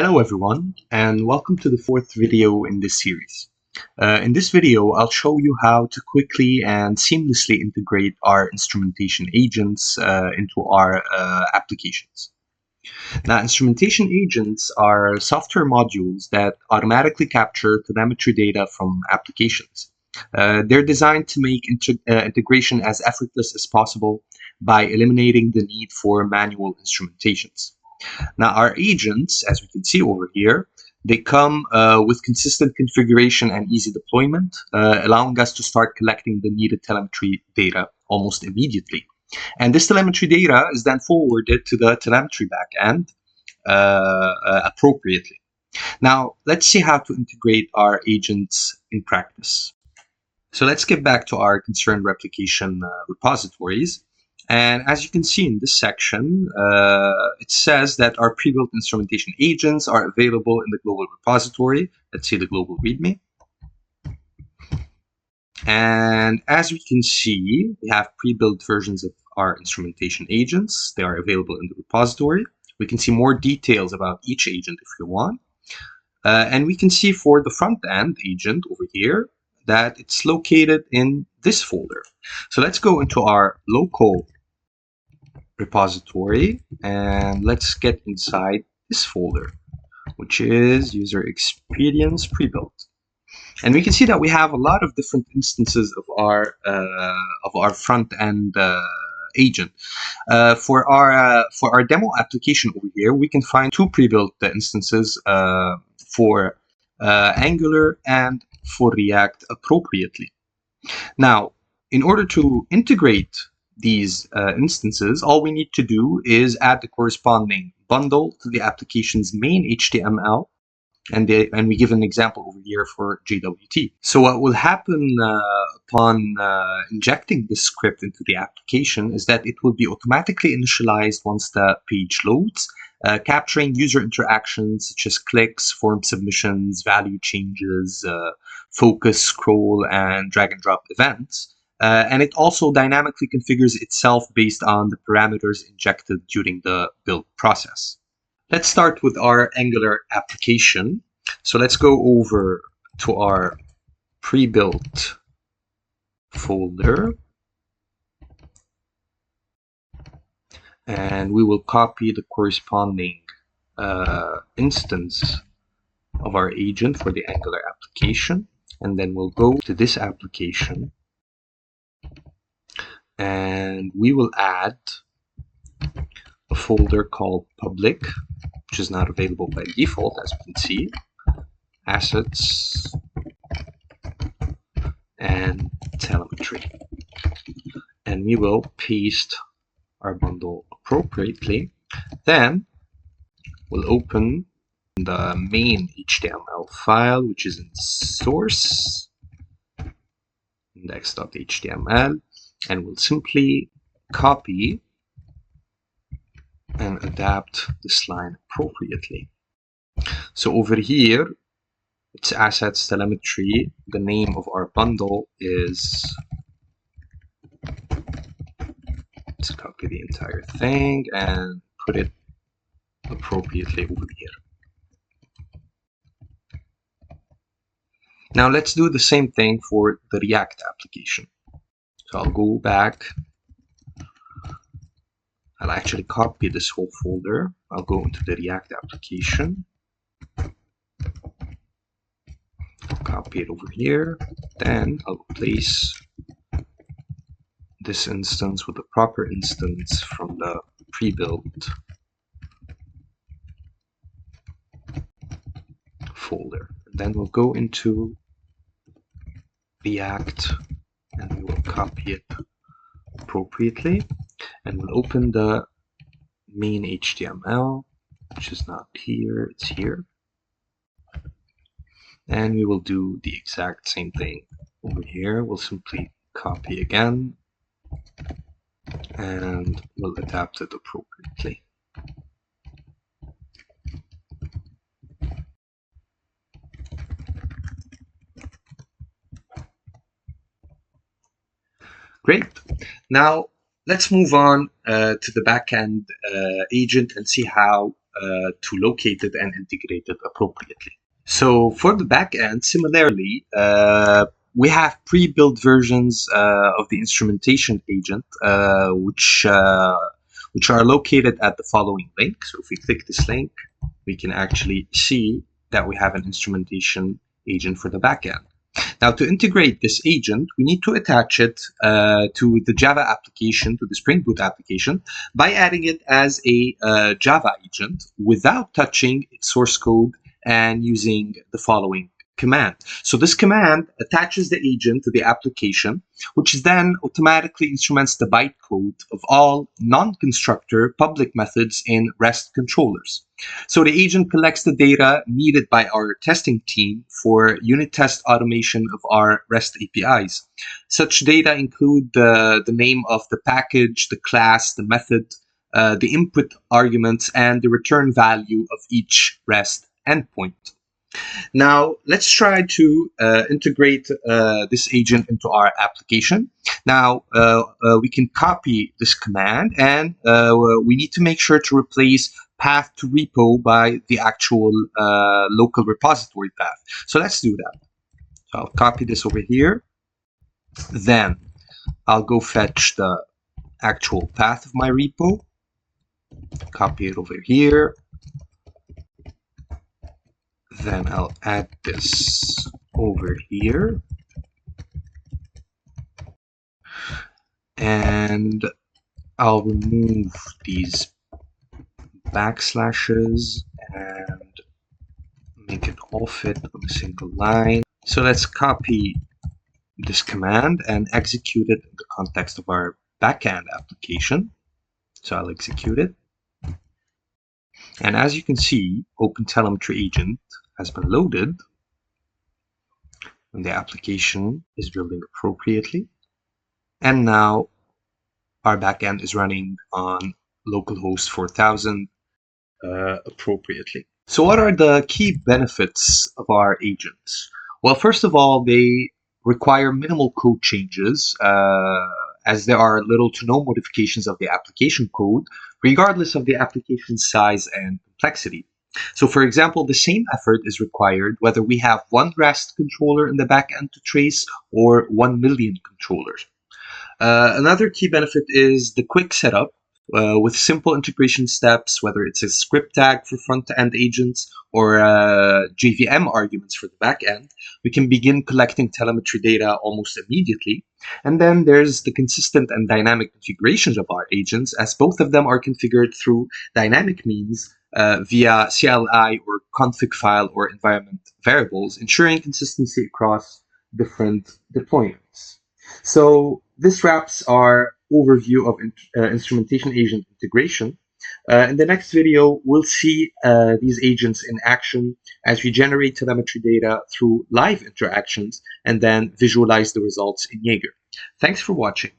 Hello everyone, and welcome to the fourth video in this series. In this video, I'll show you how to quickly and seamlessly integrate our instrumentation agents into our applications. Now, instrumentation agents are software modules that automatically capture telemetry data from applications. They're designed to make integration as effortless as possible by eliminating the need for manual instrumentations. Now, our agents, as we can see over here, they come with consistent configuration and easy deployment, allowing us to start collecting the needed telemetry data almost immediately. And this telemetry data is then forwarded to the telemetry backend appropriately. Now, let's see how to integrate our agents in practice. So let's get back to our concerned replication repositories. And as you can see in this section, it says that our pre-built instrumentation agents are available in the global repository. Let's see the global README. And as we can see, we have pre-built versions of our instrumentation agents. They are available in the repository. We can see more details about each agent if you want. And we can see for the front-end agent over here that it's located in this folder. So let's go into our local repository and let's get inside this folder, which is user experience pre-built. And we can see that we have a lot of different instances of our front-end agent. For our demo application over here, we can find two pre-built instances for Angular and for React appropriately. Now, in order to integrate these instances, all we need to do is add the corresponding bundle to the application's main HTML, and we give an example over here for JWT. So what will happen upon injecting this script into the application is that it will be automatically initialized once the page loads, capturing user interactions such as clicks, form submissions, value changes, focus, scroll, and drag and drop events. And it also dynamically configures itself based on the parameters injected during the build process. Let's start with our Angular application. So let's go over to our pre-built folder. And we will copy the corresponding instance of our agent for the Angular application. And then we'll go to this application. And we will add a folder called public, which is not available by default, as we can see, assets and telemetry. And we will paste our bundle appropriately. Then we'll open the main HTML file, which is in source index.html, and we'll simply copy and adapt this line appropriately. So over here, it's assets telemetry. The name of our bundle is, let's copy the entire thing and put it appropriately over here. Now let's do the same thing for the React application. So I'll go back. I'll actually copy this whole folder. I'll go into the React application. I'll copy it over here. Then I'll replace this instance with the proper instance from the pre-built folder. Then we'll go into React and we will copy it appropriately. And we'll open the main HTML, which is not here, it's here. And we will do the exact same thing over here. We'll simply copy again, and we'll adapt it appropriately. Great. Now, let's move on to the backend agent and see how to locate it and integrate it appropriately. So for the backend, similarly, we have pre-built versions of the instrumentation agent, which are located at the following link. So if we click this link, we can actually see that we have an instrumentation agent for the backend. Now, to integrate this agent, we need to attach it to the Java application, to the Spring Boot application, by adding it as a Java agent without touching its source code and using the following command. So this command attaches the agent to the application, which then automatically instruments the bytecode of all non-constructor public methods in REST controllers. So the agent collects the data needed by our testing team for unit test automation of our REST APIs. Such data include the name of the package, the class, the method, the input arguments, and the return value of each REST endpoint. Now, let's try to integrate this agent into our application. Now, we can copy this command, and we need to make sure to replace path to repo by the actual local repository path. So let's do that. So I'll copy this over here. Then I'll go fetch the actual path of my repo, copy it over here. Then I'll add this over here. And I'll remove these backslashes and make it all fit on a single line. So let's copy this command and execute it in the context of our backend application. So I'll execute it. And as you can see, OpenTelemetry agent has been loaded and the application is building appropriately. And now our backend is running on localhost 4000 appropriately. So what are the key benefits of our agents? Well, first of all, they require minimal code changes as there are little to no modifications of the application code, regardless of the application size and complexity. So for example, the same effort is required whether we have one REST controller in the backend to trace or 1 million controllers. Another key benefit is the quick setup with simple integration steps, whether it's a script tag for front-end agents or JVM arguments for the backend. We can begin collecting telemetry data almost immediately. And then there's the consistent and dynamic configurations of our agents, as both of them are configured through dynamic means via CLI or config file or environment variables, ensuring consistency across different deployments. So this wraps our overview of instrumentation agent integration. In the next video, we'll see these agents in action as we generate telemetry data through live interactions and then visualize the results in Jaeger. Thanks for watching.